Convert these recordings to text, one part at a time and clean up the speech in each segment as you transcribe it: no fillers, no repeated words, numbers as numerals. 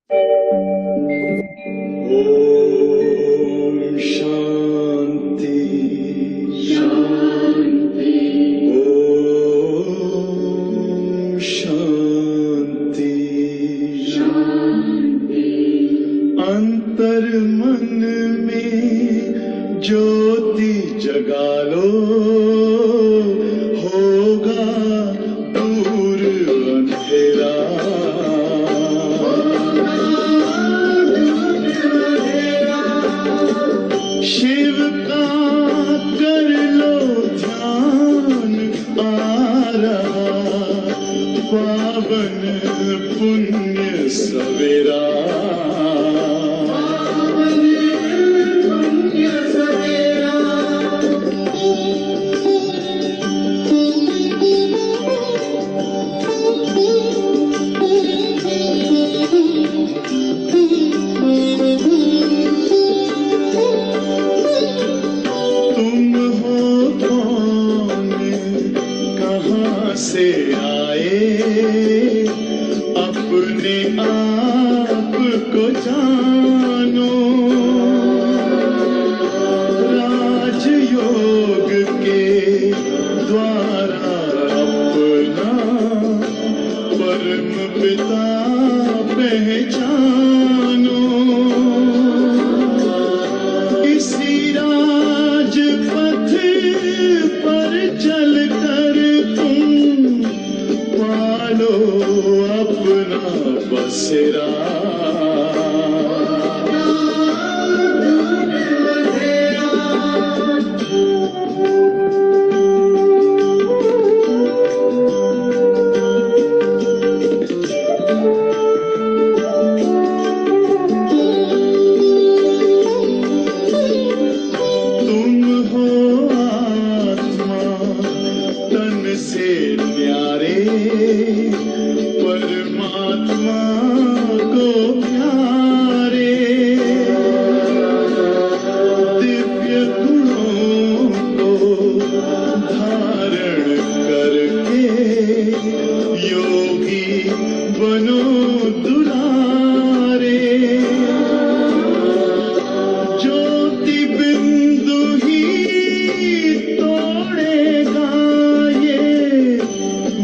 ओम शांति शांति। ओम शांति शांति। अंतर मन में ज्योति जगा लो, होगा दूर अंधेरा। शिव का कर लो ध्यान, आ रहा पावन पुण्य सवेरा। तुम हो कौन, कहाँ से आए, अपने आप को जानो। राजयोग के द्वारा अपना परम पिता पहचानो। इसी राजपथ पर चलकर तुम पालो अपना बसेरा। तुम हो आत्मा तन से न्यारे, परमात्मा को प्यारे। दिव्य गुणों को धारण करके योगी बनो दुलारे। ज्योति बिंदु ही तोड़ेगा ये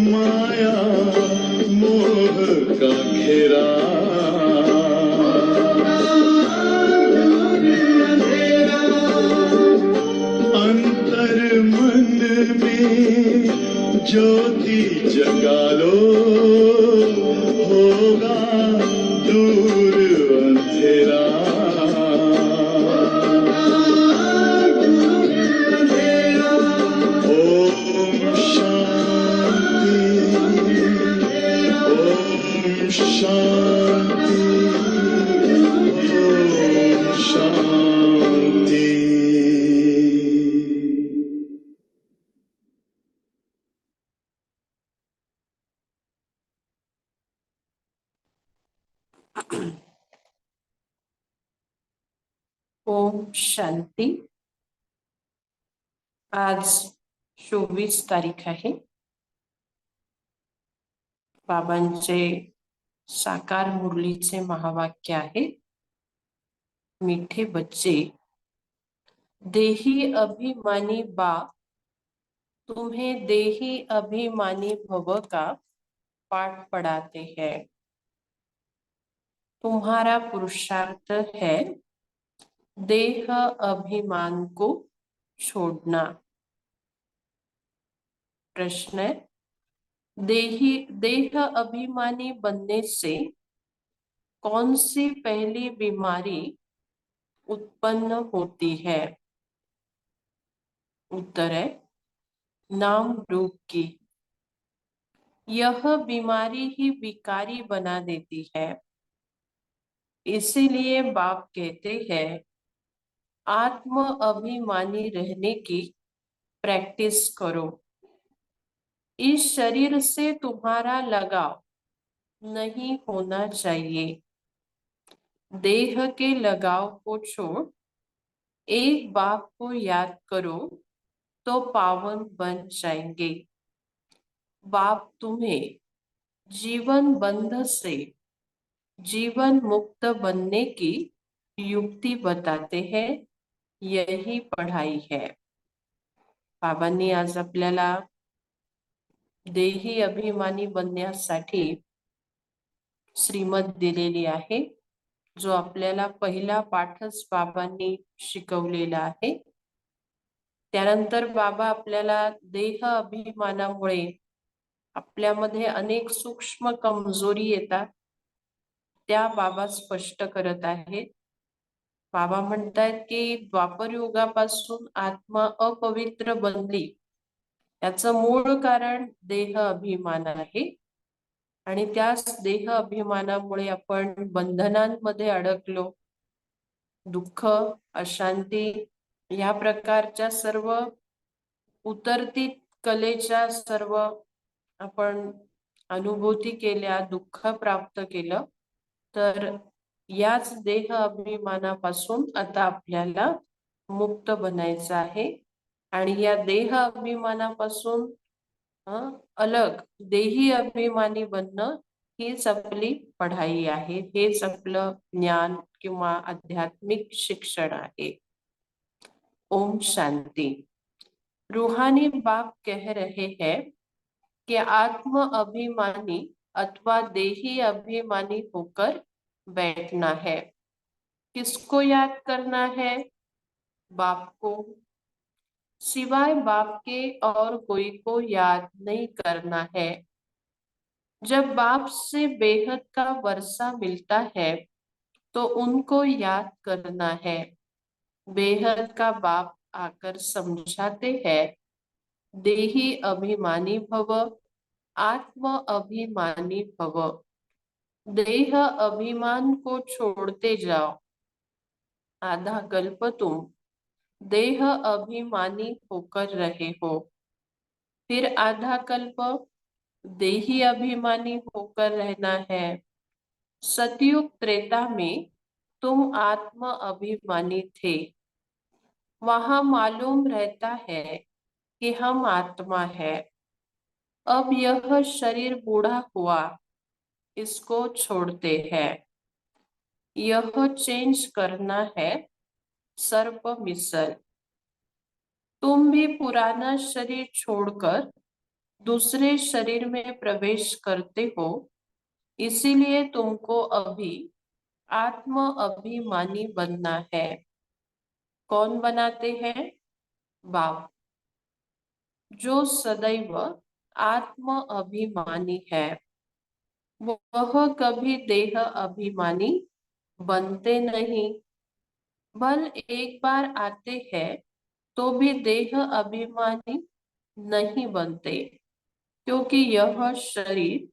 माया मोह का घेरा। अंतर मन में ज्योति जगा लो, होगा दूर अंधेरा। ओम शांति। ओम शांति। ओम शांति। ओम शांती। आज 24 तारीख आहे. बाबांचे साकार मुरलीचे महावाक्य आहे, मीठे बच्चे देही अभिमानी बाप तुम्हें देही अभिमानी भव का पाठ पढ़ाते हैं। तुम्हारा पुरुषार्थ है देह अभिमान को छोड़ना। प्रश्न है, देह अभिमानी बनने से कौन सी पहली बीमारी उत्पन्न होती है? उत्तर है नाम रूप की। यह बीमारी ही विकारी बना देती है। इसीलिए बाप कहते हैं आत्म अभिमानी रहने की प्रैक्टिस करो। इस शरीर से तुम्हारा लगाव नहीं होना चाहिए। देह के लगाव को छोड़ एक बाप को याद करो तो पावन बन जाएंगे। बाप तुम्हें जीवन बंध से जीवन मुक्त बनने की युक्ती बताते हैं, यही पढ़ाई है। बाबांनी आज आपल्याला देही अभिमानी बनण्यासाठी श्रीमत दिलेली आहे, जो आपल्याला पहिला पाठच बाबांनी शिकवलेला आहे। त्यानंतर बाबा आपल्याला देह अभिमानामुळे आपल्यामध्ये अनेक सूक्ष्म कमजोरी येतात, त्या बाबा स्पष्ट करत आहेत। बाबा म्हणतात की द्वापर युगापासून आत्मा अपवित्र बनली, याचं मूळ कारण देह अभिमान आहे आणि त्याच देह अभिमानामुळे आपण बंधनांमध्ये अडकलो। दुःख, अशांती या प्रकारच्या सर्व उतरती कलेच्या सर्व आपण अनुभूती केल्या, दुःख प्राप्त केलं, तर याच देह अभिमानापासून आता आपल्याला मुक्त बनायचं आहे। आणि या देह अभिमानापासून अलग देही अभिमानी बनणं हीच आपली पढ़ाई आहे, हेच आपलं ज्ञान किंवा आध्यात्मिक शिक्षण आहे। ओम शांति। रूहानी बाप कह रहे हैं कि आत्म अभिमानी अथवा देही अभिमानी होकर बैठना है। किसको याद करना है? बाप को। सिवाय बाप के और कोई को याद नहीं करना है। जब बाप से बेहद का वर्षा मिलता है तो उनको याद करना है। बेहद का बाप आकर समझाते हैं, देही अभिमानी भव, आत्म अभिमानी भव। देह अभिमान को छोड़ते जाओ। आधा कल्प तुम देह अभिमानी होकर रहे हो, फिर आधा कल्प देही अभिमानी होकर रहना है। सतयुग त्रेता में तुम आत्म अभिमानी थे, वहां मालूम रहता है कि हम आत्मा है। अब यह शरीर बूढ़ा हुआ, इसको छोड़ते हैं। यह चेंज करना है सर्प मिसल। तुम भी पुराना शरीर छोड़कर दूसरे शरीर में प्रवेश करते हो, इसीलिए तुमको अभी आत्म अभिमानी बनना है। कौन बनाते हैं? बाप, जो सदैव आत्म अभिमानी है, वह कभी देह अभिमानी बनते नहीं। बल एक बार आते हैं तो भी देह अभिमानी नहीं बनते, क्योंकि यह शरीर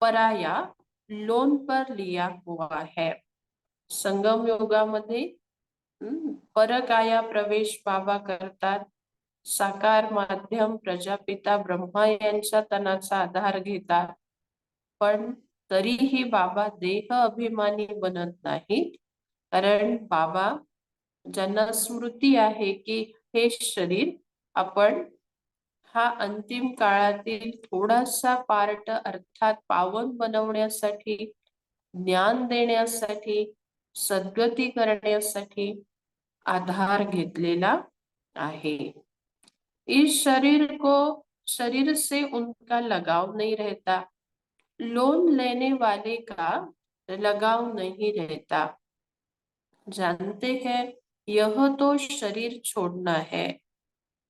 पराया लोन पर लिया हुआ है। संगम योगामध्ये परकाया प्रवेश बाबा करतात। साकार माध्यम प्रजापिता ब्रह्मा यांच्या तनाचा आधार घेतात, पण तरीही बाबा देह अभिमानी बनत नाहीत, कारण बाबा ज्यांना स्मृती आहे की हे शरीर आपण हा अंतिम काळातील थोडासा पार्ट अर्थात पावन बनवण्यासाठी, ज्ञान देण्यासाठी, सद्गती करण्यासाठी आधार घेतलेला आहे। इस शरीर से उनका लगाव नहीं रहता, लोन लेने वाले का लगाव नहीं रहता। जानते हैं यह तो शरीर छोड़ना है।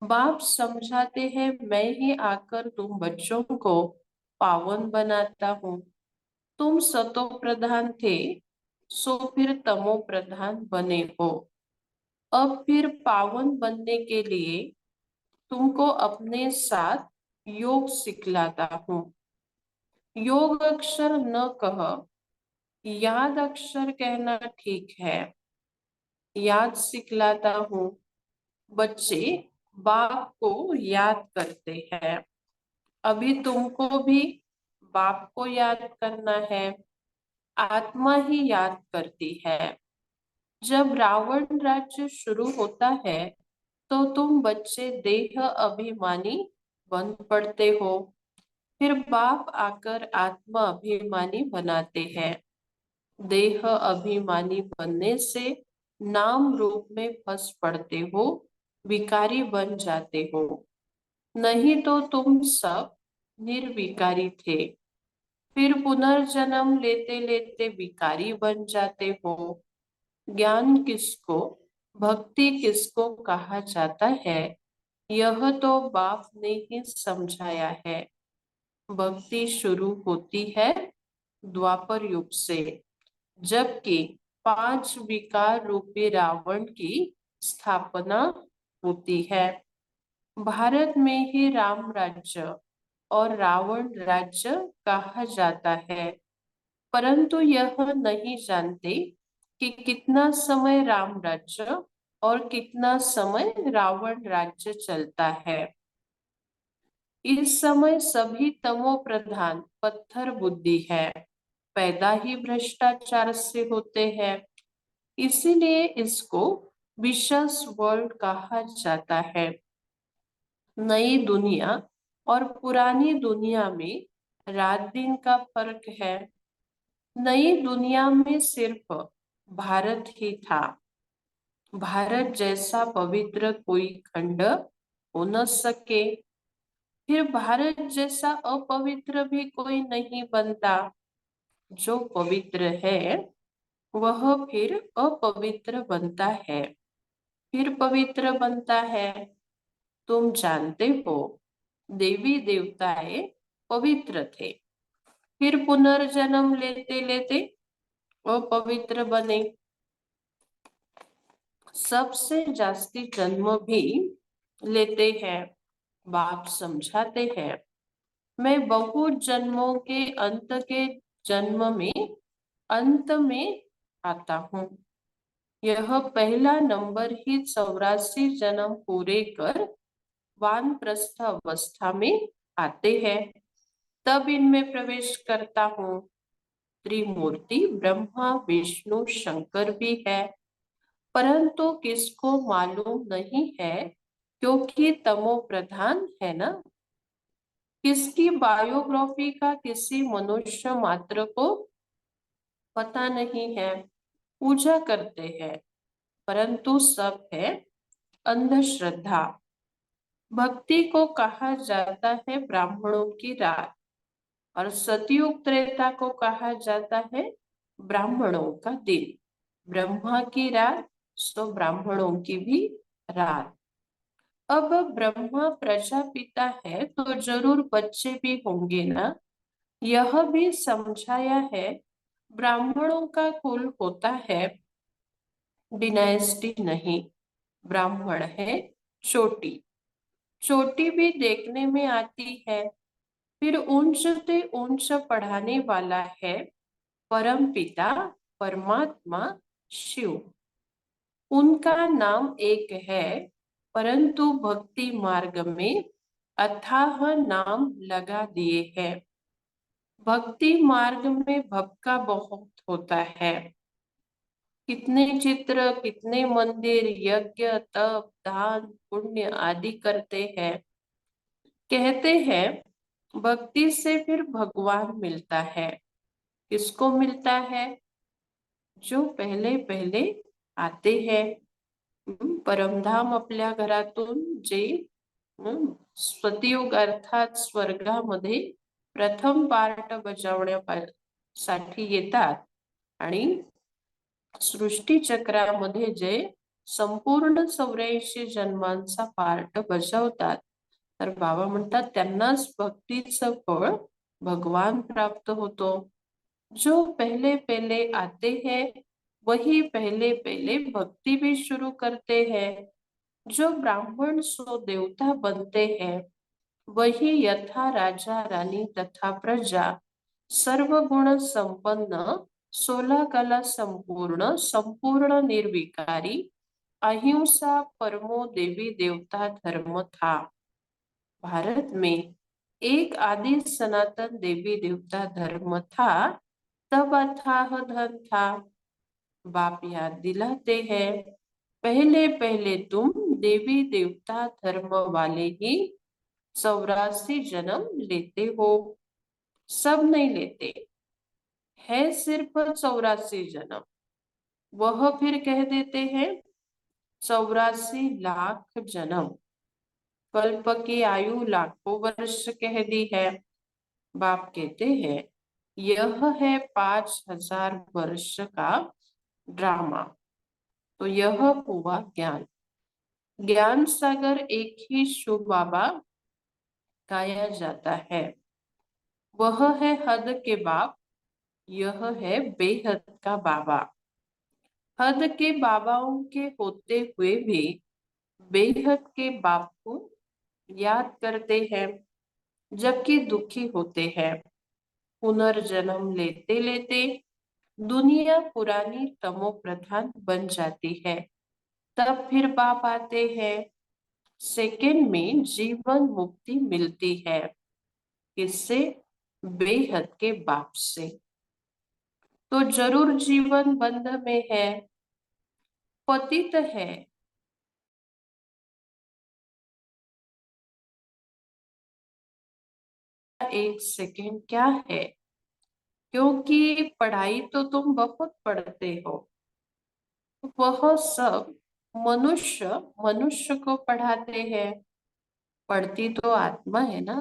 बाप समझाते हैं, मैं ही आकर तुम बच्चों को पावन बनाता हूँ। तुम सतो प्रधान थे, सो फिर तमो प्रधान बने हो। अब फिर पावन बनने के लिए तुमको अपने साथ योग सिखलाता हूँ। योग अक्षर न कह, याद अक्षर कहना ठीक है। याद सिखलाता हूँ। बच्चे बाप को याद करते हैं। अभी तुमको भी बाप को याद करना है। आत्मा ही याद करती है। जब रावण राज्य शुरू होता है तो तुम बच्चे देह अभिमानी बन पड़ते हो, फिर बाप आकर आत्मा अभिमानी बनाते हैं। देह अभिमानी बनने से नाम रूप में फंस पड़ते हो, विकारी बन जाते हो। नहीं तो तुम सब निर्विकारी थे, फिर पुनर्जन्म लेते लेते विकारी बन जाते हो। ज्ञान किसको, भक्ति किसको कहा जाता है, यह तो बाप ने ही समझाया है। भक्ति शुरू होती है द्वापर युग से, जबकि 5 विकार रूपी रावण की स्थापना होती है। भारत में ही राम राज्य और रावण राज्य कहा जाता है, परंतु यह नहीं जानते कि कितना समय राम राज्य और कितना समय रावण राज्य चलता है। इस समय सभी तमो प्रधान पत्थर बुद्धि है, पैदा ही भ्रष्टाचार से होते हैं। इसीलिए इसको विशस वर्ल्ड कहा जाता है। नई दुनिया और पुरानी दुनिया में रात दिन का फर्क है। नई दुनिया में सिर्फ भारत ही था। भारत जैसा पवित्र कोई खंड हो न सके, फिर भारत जैसा अपवित्र भी कोई नहीं बनता। जो पवित्र है वह फिर अपवित्र बनता है, फिर पवित्र बनता है। तुम जानते हो, देवी देवताएं पवित्र थे, फिर पुनर्जन्म लेते लेते अपवित्र बने। सबसे जास्ती जन्म भी लेते हैं। बाप समझाते हैं, मैं बहुत जन्मों के अंत में आता हूँ। यह पहला नंबर ही 84 जन्म पूरे कर वानप्रस्थ अवस्था में आते हैं, तब इनमें प्रवेश करता हूँ। त्रिमूर्ति ब्रह्मा विष्णु शंकर भी है, परंतु किसको मालूम नहीं है, क्योंकि तमो प्रधान है ना। किसकी बायोग्राफी का किसी मनुष्य मात्र को पता नहीं है। पूजा करते हैं, परंतु सब है अंधश्रद्धा। भक्ति को कहा जाता है ब्राह्मणों की रात, और सतयुग त्रेता को कहा जाता है ब्राह्मणों का दिन। ब्रह्मा की रात तो ब्राह्मणों की भी रात। अब ब्रह्मा प्रजापिता है तो जरूर बच्चे भी होंगे ना। यह भी समझाया है, ब्राह्मणों का कुल होता है, डिनाइस्टी नहीं। ब्राह्मण है चोटी, चोटी भी देखने में आती है। फिर ऊंच से ऊंच पढ़ाने वाला है परम पिता परमात्मा शिव। उनका नाम एक है, परंतु भक्ति मार्ग में अथाह नाम लगा दिए हैं। भक्ति मार्ग में भक्का बहुत होता है। कितने चित्र, कितने मंदिर, यज्ञ, तप, दान, पुण्य आदि करते हैं। कहते हैं भक्ति से फिर भगवान मिलता है। किसको मिलता है? जो पहले पहले आते हैं। परमधाम आपल्या घरातून जे सतयुग अर्थात स्वर्गामध्ये प्रथम पार्ट बजावण्यासाठी येतात आणि सृष्टी चक्रामध्ये जे संपूर्ण 84 जन्मांचा पार्ट बजावतात, तर बाबा म्हणतात त्यांनाच भक्तीचं फळ भगवान प्राप्त होतो। जो पहले पहले आते हैं वही पहले पहले भक्ति भी शुरू करते हैं। जो ब्राह्मण सो देवता बनते हैं, वही यथा राजा रानी तथा प्रजा सर्व गुण संपन्न, 16 कला संपूर्ण, संपूर्ण निर्विकारी, अहिंसा परमो देवी देवता धर्म था। भारत में एक आदि सनातन देवी देवता धर्म था, तब अथाह धन था। बाप याद दिलाते हैं, पहले पहले तुम देवी देवता धर्म वाले ही 84 जन्म लेते हो, सब नहीं लेते। है सिर्फ 84 जन्म, वह फिर कह देते हैं 84 लाख जन्म। कल्प की आयु लाखों वर्ष कह दी है। बाप कहते हैं यह है 5000 वर्ष का ड्रामा। तो यह हुआ ज्ञान। ज्ञान सागर एक ही शिव बाबा गाया जाता है। वह है हद के बाप, यह है बेहद का बाबा। हद के बाबाओं के होते हुए भी बेहद के बाप को याद करते हैं, जबकि दुखी होते हैं। पुनर्जन्म लेते लेते दुनिया पुरानी तमो प्रधान बन जाती है। तब फिर बाप आते हैं। सेकंड में जीवन मुक्ति मिलती है। किससे? बेहद के बाप से। तो जरूर जीवन बंध में है, पतित है। एक सेकंड क्या है? क्योंकि पढ़ाई तो तुम बहुत पढ़ते हो, वह सब मनुष्य मनुष्य को पढ़ाते हैं। पढ़ती तो आत्मा है ना,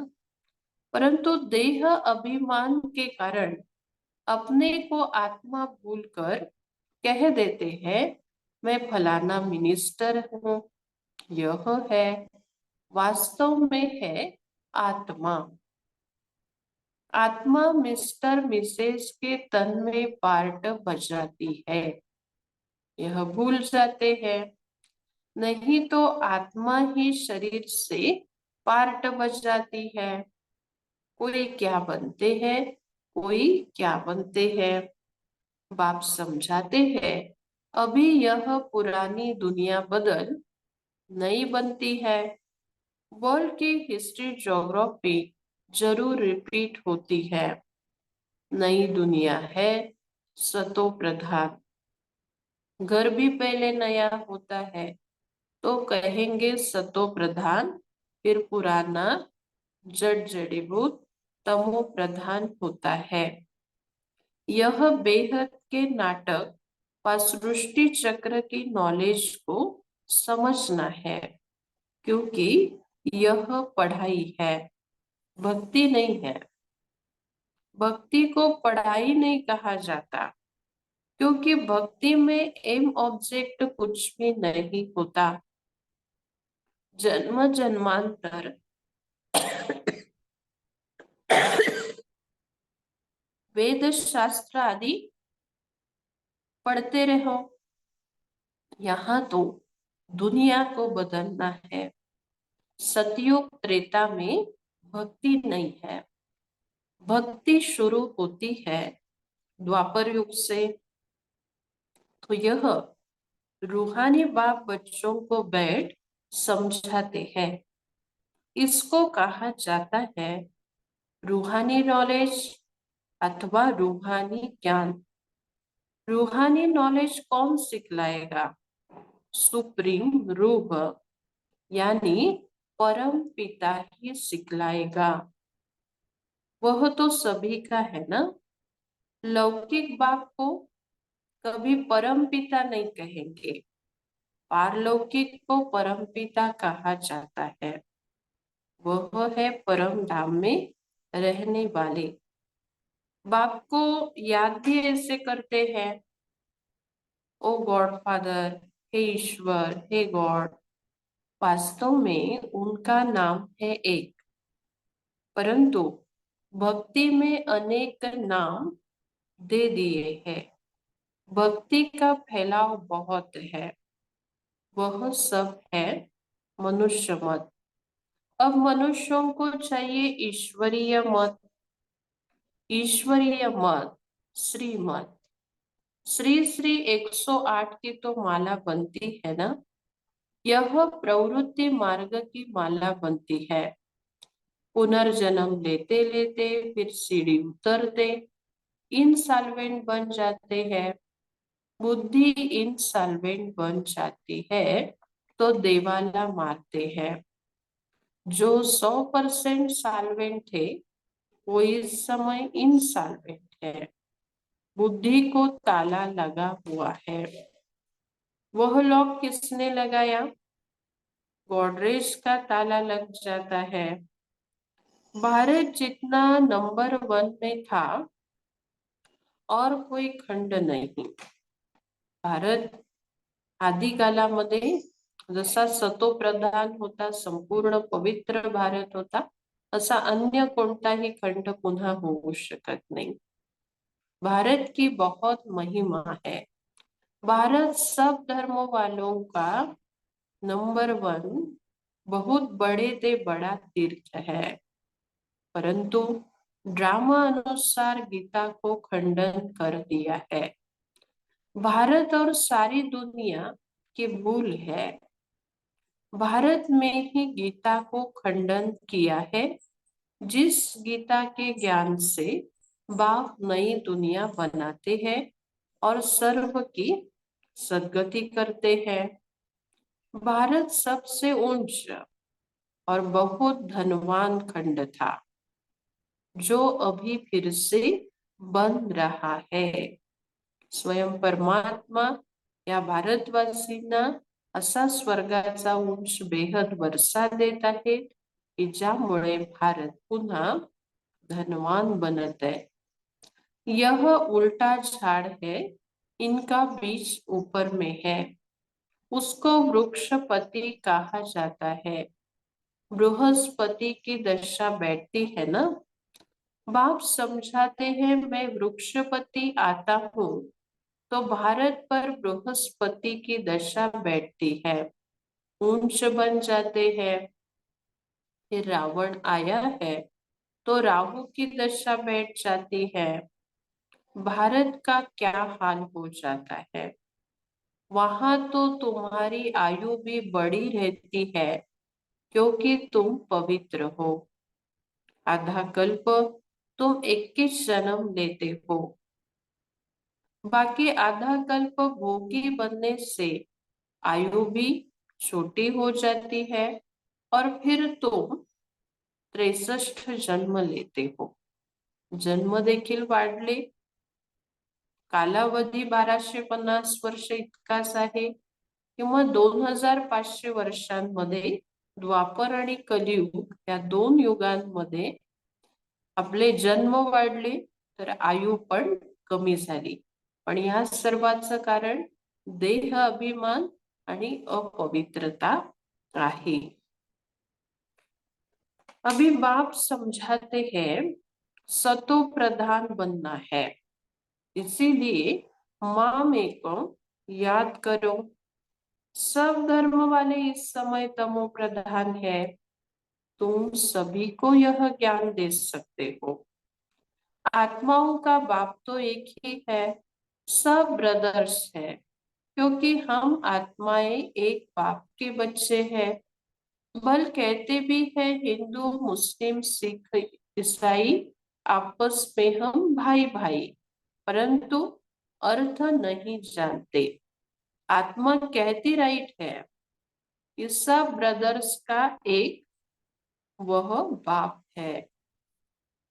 परंतु देह अभिमान के कारण अपने को आत्मा भूलकर कह देते हैं मैं फलाना मिनिस्टर हूँ। यह है, वास्तव में है आत्मा। आत्मा मिस्टर मिसेस के तन में पार्ट बजाती है, यह भूल जाते हैं। नहीं तो आत्मा ही शरीर से पार्ट बजाती है। कोई क्या बनते हैं, कोई क्या बनते हैं। बाप समझाते हैं अभी यह पुरानी दुनिया बदल नई बनती है। वर्ल्ड की हिस्ट्री ज्योग्राफी जरूर रिपीट होती है। नई दुनिया है सतो प्रधान। घर भी पहले नया होता है तो कहेंगे सतो प्रधान, फिर पुराना जड़ जड़ीभूत तमो प्रधान होता है। यह बेहद के नाटक व सृष्टि चक्र की नॉलेज को समझना है, क्योंकि यह पढ़ाई है, भक्ति नहीं है। भक्ति को पढ़ाई नहीं कहा जाता, क्योंकि भक्ति में एम ऑब्जेक्ट कुछ भी नहीं होता। जन्म जन्मांतर वेद शास्त्र आदि पढ़ते रहो, यहाँ तो दुनिया को बदलना है। सतयुग त्रेता में भक्ति नहीं है। भक्ति शुरू होती है द्वापर युग से। तो यह रूहानी बाप बच्चों को बैठ समझाते हैं। इसको कहा जाता है रूहानी नॉलेज अथवा रूहानी ज्ञान। रूहानी नॉलेज कौन सिखलाएगा? सुप्रीम रूह यानी परम पिता ही सिखलाएगा। वह तो सभी का है ना। लौकिक बाप को कभी परम पिता नहीं कहेंगे, पारलौकिक को परम पिता कहा जाता है। वह है परम धाम में रहने वाले। बाप को याद भी ऐसे करते हैं, ओ गॉड फादर, हे ईश्वर, हे गॉड। वास्तव में उनका नाम है एक, परंतु भक्ति में अनेक नाम दे दिए हैं। भक्ति का फैलाव बहुत है, वह सब है मनुष्य मत। अब मनुष्यों को चाहिए ईश्वरीय मत। ईश्वरीय मत, श्रीमत। श्री श्री 108 की तो माला बनती है ना। यह प्रवृत्ति मार्ग की माला बनती है। पुनर्जन्म लेते लेते फिर सीढ़ी उतरते इंसॉल्वेंट बन जाते हैं। बुद्धि इंसॉल्वेंट बन जाती है तो देवाला मारते हैं। जो 100% सॉल्वेंट थे वो इस समय इंसॉल्वेंट है। बुद्धि को ताला लगा हुआ है। वह लॉक किसने लगाया? गोडरेज का ताला लग जाता है। भारत जितना नंबर 1 में था और कोई खंड नहीं। भारत आदिकालामध्ये जसा सतोप्रधान होता, संपूर्ण पवित्र भारत होता, असा अन्य कोणताही खंड पुन्हा होऊ शकत नहीं। भारत की बहुत महिमा है। भारत सब धर्मों वालों का नंबर 1 बहुत बड़े से बड़ा तीर्थ है, परंतु ड्रामा अनुसार गीता को खंडन कर दिया है। भारत और सारी दुनिया की भूल है। भारत में ही गीता को खंडन किया है। जिस गीता के ज्ञान से बाप नई दुनिया बनाते हैं और सर्व की सद्गति करते हैं। भारत सबसे ऊंच और बहुत धनवान खंड था, जो अभी फिर से बन रहा है। स्वयं परमात्मा या भारतवासींना असा स्वर्गाचा उंच बेहद वर्षा देत आहे की ज्यामुळे भारत पुन्हा धनवान बनत है। यह उल्टा झाड़ है, इनका बीज ऊपर में है। उसको वृक्षपति कहा जाता है। बृहस्पति की दशा बैठती है ना। बाप समझाते हैं मैं वृक्षपति आता हूँ तो भारत पर बृहस्पति की दशा बैठती है, ऊंच बन जाते हैं। फिर रावण आया है तो राहु की दशा बैठ जाती है। भारत का क्या हाल हो जाता है। वहां तो तुम्हारी आयु भी बड़ी रहती है, क्योंकि तुम पवित्र हो। आधा कल्प तुम 21 जन्म लेते हो, बाकी आधा कल्प भोगी बनने से आयु भी छोटी हो जाती है और फिर तुम 63 जन्म लेते हो। जन्म देखील वाढले। कालावधी 1250 वर्ष इतकाच आहे किंवा 2500 वर्षांमध्ये द्वापर आणि कलियुग या 2 युगांमध्ये आपले जन्म वाढले तर आयु पण कमी झाली। पण या सर्वाचं कारण देह अभिमान आणि अपवित्रता आहे। अभी बाप समझाते हैं सतो प्रधान बनना है, इसीलिए माँ को याद करो। सब धर्म वाले इस समय तमो प्रधान है। तुम सभी को यह ज्ञान दे सकते हो। आत्माओं का बाप तो एक ही है, सब ब्रदर्स है, क्योंकि हम आत्माएं एक बाप के बच्चे हैं। बल कहते भी हैं हिंदू मुस्लिम सिख ईसाई आपस में हम भाई भाई, परंतु अर्थ नहीं जानते। आत्मा कहती राइट है, ये सब ब्रदर्स का एक वह बाप है।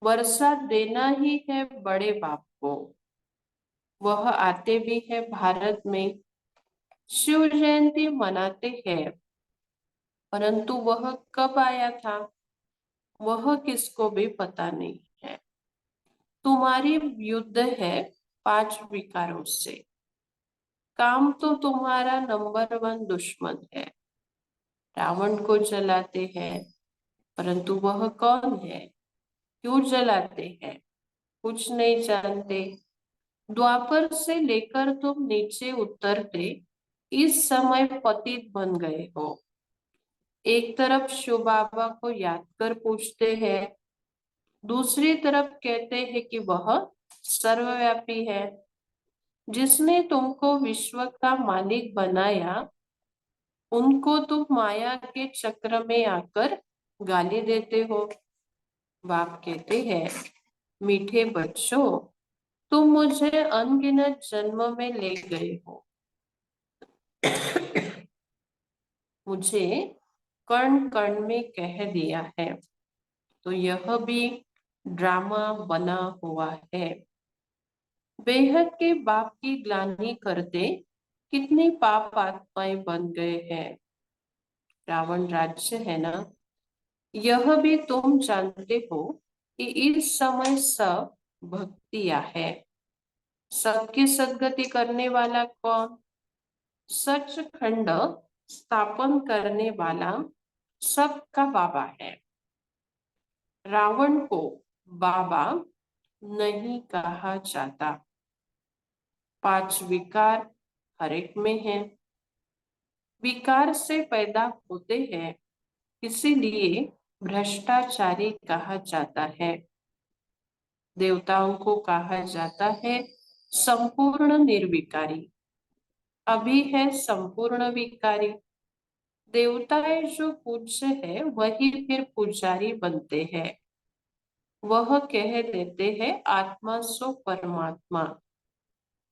वर्षा देना ही है बड़े बाप को। वह आते भी है भारत में, शिव जयंती मनाते हैं, परंतु वह कब आया था वह किसको भी पता नहीं है। तुम्हारी युद्ध है 5 विकारों से। काम तो तुम्हारा नंबर 1 दुश्मन है। रावण को जलाते हैं, परंतु वह कौन है, क्यों जलाते हैं, कुछ नहीं जानते। द्वापर से लेकर तुम नीचे उतरते इस समय पतित बन गए हो। एक तरफ शिव बाबा को याद कर पूछते हैं, दूसरी तरफ कहते हैं कि वह सर्वव्यापी है। जिसने तुमको विश्व का मालिक बनाया, उनको तुम माया के चक्र में आकर गाली देते हो। बाप कहते हैं मीठे बच्चों, तुम मुझे अनगिनत जन्म में ले गए हो। मुझे कण कण में कह दिया है, तो यह भी ड्रामा बना हुआ है। बेहद के बाप की ग्लानि करते कितनी पाप आत्माएं बन गए हैं। रावण राज्य है ना, यह भी तुम जानते हो कि इस समय सब भक्तियां है। सबकी सदगति करने वाला कौन? सचखंड स्थापन करने वाला सबका बाबा है। रावण को बाबा नहीं कहा जाता। 5 विकार हर एक में है। विकार से पैदा होते हैं, इसीलिए भ्रष्टाचारी कहा जाता है। देवताओं को कहा जाता है संपूर्ण निर्विकारी, अभी है संपूर्ण विकारी। देवताएं जो पूज्य है वही फिर पुजारी बनते हैं। वह कह देते हैं आत्मा सो परमात्मा।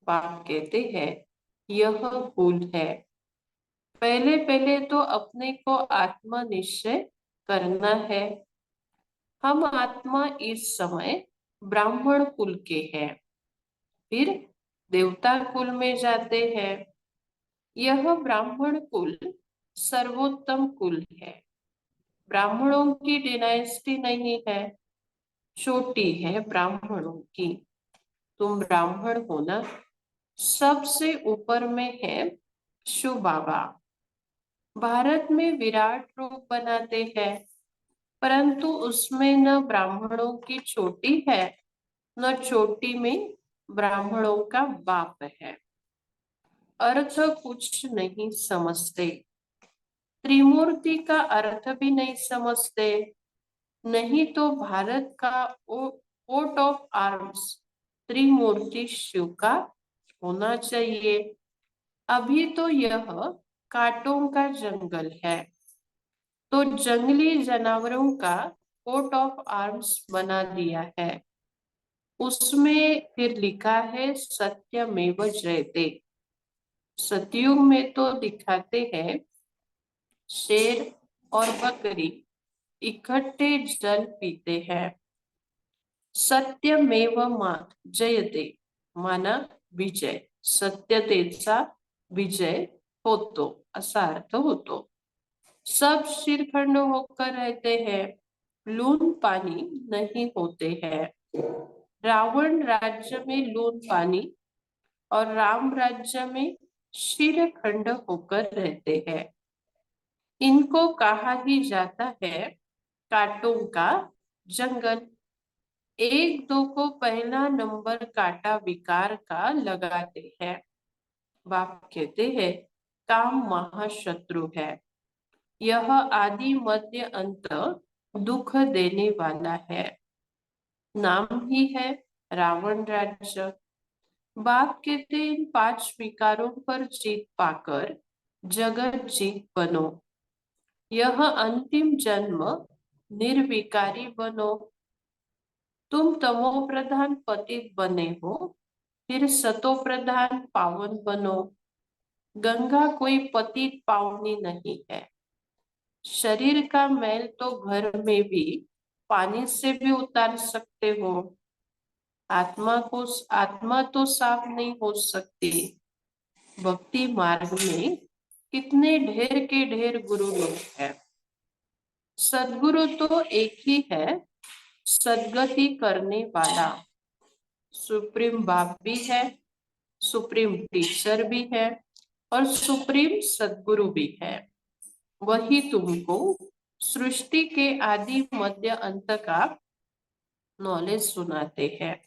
बाप कहते हैं यह भूल है। पहले पहले तो अपने को आत्मा निश्चय करना है। हम आत्मा इस समय ब्राह्मण कुल के हैं, फिर देवता कुल में जाते हैं। यह ब्राह्मण कुल सर्वोत्तम कुल है। ब्राह्मणों की डिनाइस्टी नहीं है, चोटी है ब्राह्मणों की। तुम ब्राह्मण हो ना। सबसे ऊपर में है शिव बाबा। भारत में विराट रूप बनाते हैं, परंतु उसमें न ब्राह्मणों की चोटी है, न चोटी में ब्राह्मणों का बाप है। अर्थ कुछ नहीं समझते। त्रिमूर्ति का अर्थ भी नहीं समझते। नहीं तो भारत का कोट ऑफ आर्म्स त्रिमूर्ति शिव का होना चाहिए। अभी तो यह कांटों का जंगल है, तो जंगली जानवरों का कोट ऑफ आर्म्स बना दिया है। उसमें फिर लिखा है सत्यमेव जयते। सतयुग में तो दिखाते हैं शेर और बकरी इकट्ठे जल पीते हैं। सत्यमेव जयते माना विजय, सत्यतेचा विजय होतो असा अर्थ होतो। सब श्रीखंड होकर रहते हैं, लून पानी नहीं होते हैं। रावण राज्य में लून पानी और राम राज्य में श्रीखंड होकर रहते हैं। इनको कहा ही जाता है कांटों का जंगल। एक दो को पहला नंबर कांटा विकार का लगाते हैं। बाप कहते हैं काम महाशत्रु है। यह आदि मध्य अंत दुख देने वाला है। नाम ही है रावण राज्य। बाप कहते इन 5 विकारों पर जीत पाकर जगत जीत बनो। यह अंतिम जन्म निर्विकारी बनो। तुम तमो प्रधान पतित बने हो, फिर सतो प्रधान पावन बनो। गंगा कोई पतित पावनी नहीं है। शरीर का मैल तो घर में भी पानी से भी उतार सकते हो। आत्मा तो साफ नहीं हो सकती। भक्ति मार्ग में कितने ढेर के ढेर गुरु लोग हैं। सदगुरु तो एक ही है, सदगति करने वाला। सुप्रीम बाप भी है, सुप्रीम टीचर भी है और सुप्रीम सदगुरु भी है। वही तुमको सृष्टि के आदि मध्य अंत का नॉलेज सुनाते हैं।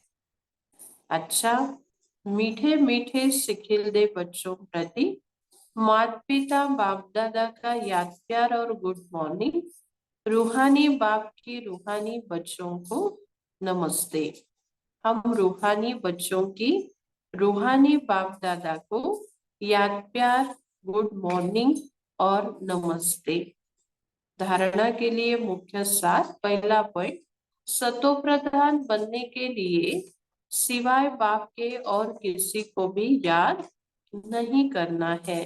अच्छा, मीठे मीठे सिखिलदे बच्चों प्रति माता पिता बाप दादा का याद प्यार और गुड मॉर्निंग। रूहानी बाप की रूहानी बच्चों को नमस्ते। हम रूहानी बच्चों की रूहानी बाप दादा को याद प्यार, गुड मॉर्निंग और नमस्ते। धारणा के लिए मुख्य सार। पहला पॉइंट, सतो प्रधान बनने के लिए सिवाय बाप के और किसी को भी याद नहीं करना है।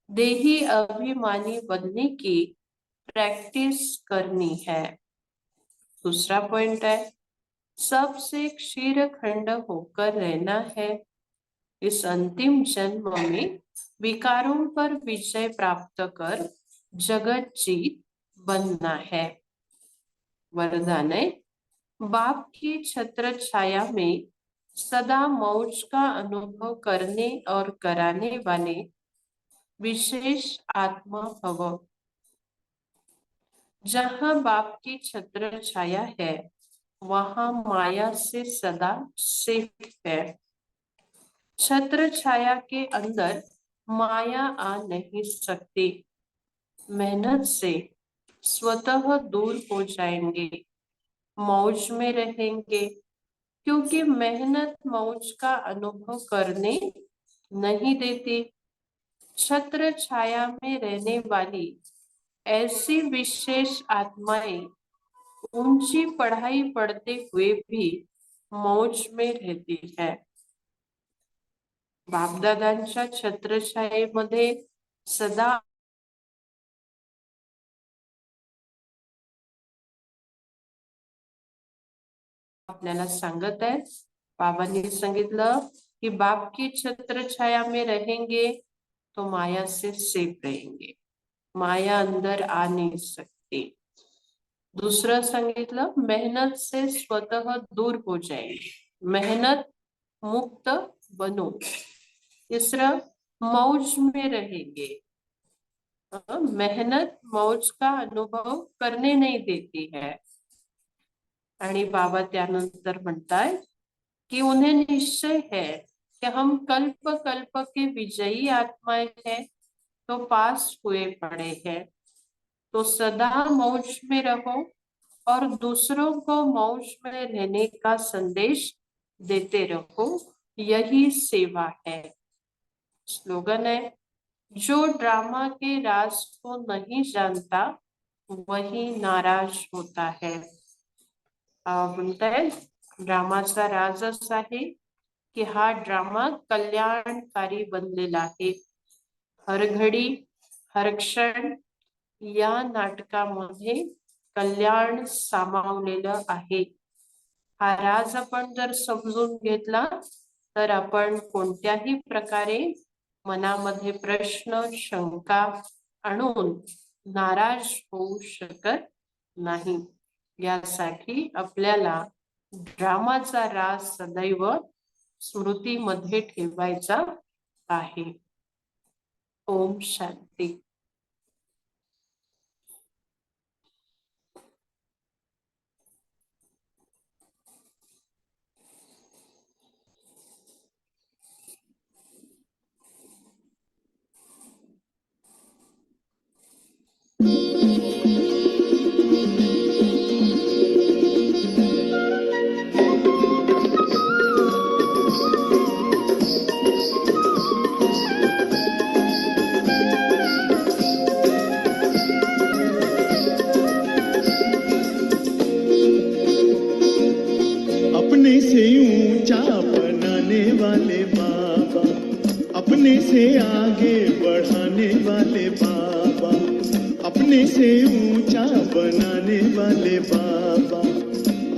देही अभिमानी बनने की प्रैक्टिस करनी है। दूसरा पॉइंट है सबसे क्षीर खंड होकर रहना है। इस अंतिम जन्म में विकारों पर विजय प्राप्त कर जगत जीत बनना है। वरदान है, बाप की छत्र छाया में सदा मौज का अनुभव करने और कराने वाले विशेष आत्मा भव। जहाँ बाप की छत्र छाया है वहाँ माया से सदा सेफ है। छत्र छाया के अंदर माया आ नहीं सकती। मेहनत से स्वतः दूर हो जाएंगे, मौज में रहेंगे, क्योंकि मेहनत मौज का अनुभव करने नहीं देती। छत्र छाया में रहने वाली ऐसी विशेष आत्माएं ऊंची पढ़ाई पढ़ते हुए भी मौज में रहती है। बापदादांच्या छत्रछायेमध्ये सदा आपल्याला सांगत आहे, बाबांनी सांगितलं कि बाप की छत्र छाया में रहेंगे तो माया से सेफ रहेंगे, माया अंदर आ नहीं सकती। दूसरा सांगितलं, मेहनत से स्वतः दूर हो जाएंगे, मेहनत मुक्त बनो। तीसरा, मौज में रहेंगे, मेहनत मौज का अनुभव करने नहीं देती है। आणि बाबा त्यानंतर म्हणताय कि उन्हें निश्चय है कि हम कल्प कल्प के विजयी आत्माएं हैं, तो पास हुए पड़े हैं, तो सदा मौज में रहो और दूसरों को मौज में रहने का संदेश देते रहो, यही सेवा है। स्लोगन है, जो ड्रामा के राज को नहीं जानता वही नाराज होता है। म्हणताय ड्रामाचा राज असा आहे की हा ड्रामा कल्याणकारी बनलेला आहे। हर घडी हर क्षण या नाटकामध्ये कल्याण सामावलेलं आहे। हा राज आपण जर समजून घेतला तर आपण कोणत्याही प्रकारे मनामध्ये प्रश्न शंका आणून नाराज होऊ शकत नाही। यासाठी आपल्याला ड्रामाचा राज सदैव स्मृतीमध्ये ठेवायचा आहे। ओम शांती। अपने से ऊंचा बनाने वाले बाबा, अपने से आगे बढ़ाने वाले बाबा, अपने से ऊंचा बनाने वाले बाबा,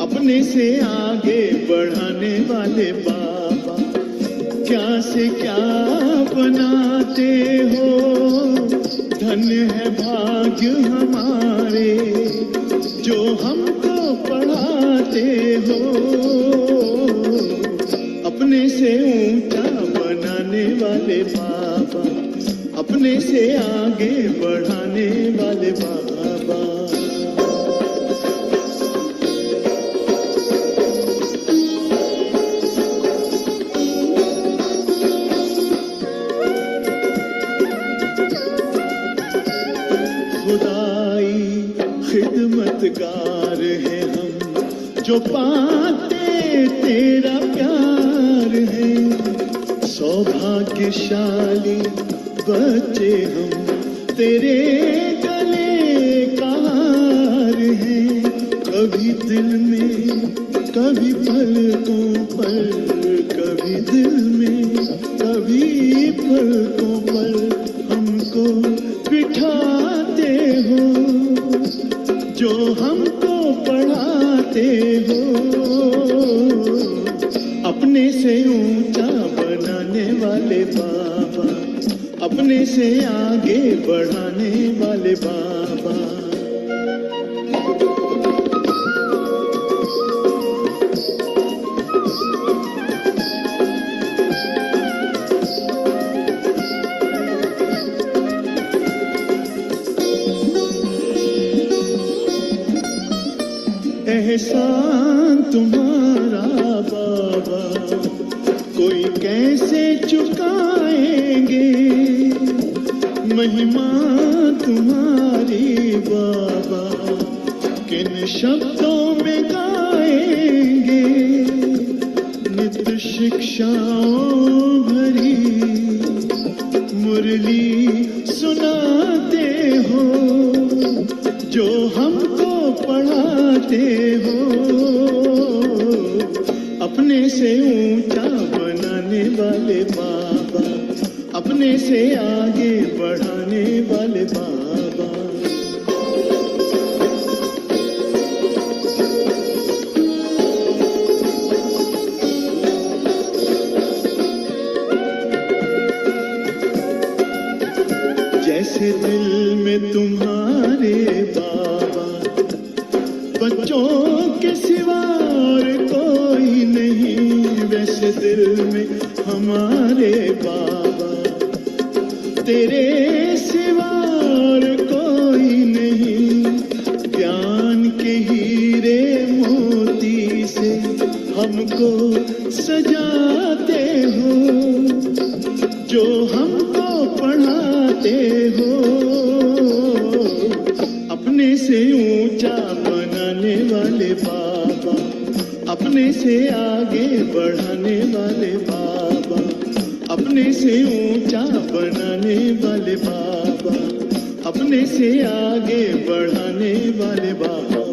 अपने से आगे बढ़ाने वाले बाबा। क्या से क्या बनाते हो, धन्य है भाग्य हमारे जो हमको पढ़ाते हो। अपने से ऊंचा बनाने वाले बाबा, अपने से आगे बढ़ाने वाले बाबा। खुदाई खिदमतगार है हम, जो पाते तेरा प्यार है। सौभाग्यशाली बच्चे हम, तेरे गले का हार है। कभी दिल में कभी पलकों पर, कभी दिल में कभी पलकों पर हमको बिठाते हो, जो हमको पढ़ाते हो। अपने से आगे बढ़ाने वाले बाबा। एहसान तुम्हारा बाबा कोई कैसे चुकाएंगे, महिमा तुम्हारी बाबा किन शब्दों में गाएंगे। नित्य शिक्षाओं भरी मुरली सुनाते हो, जो हमको पढ़ाते हो, अपने से ऊंचा बनाने वाले बाबा, अपने से आगे बढ़ाने वाले बाबा। जैसे दिल में तुम्हारे बाबा बच्चों के सिवा और कोई नहीं, वैसे दिल में हमारे बाबा तेरे सिवा और कोई नहीं। ज्ञान के हीरे मोती से हमको सजाते हो, जो हमको पढ़ाते हो, अपने से ऊंचा बनाने वाले बाबा, अपने से आगे बढ़ाने वाले बाबा, अपने से ऊंचा बनाने वाले बाबा, अपने से आगे बढ़ाने वाले बाबा।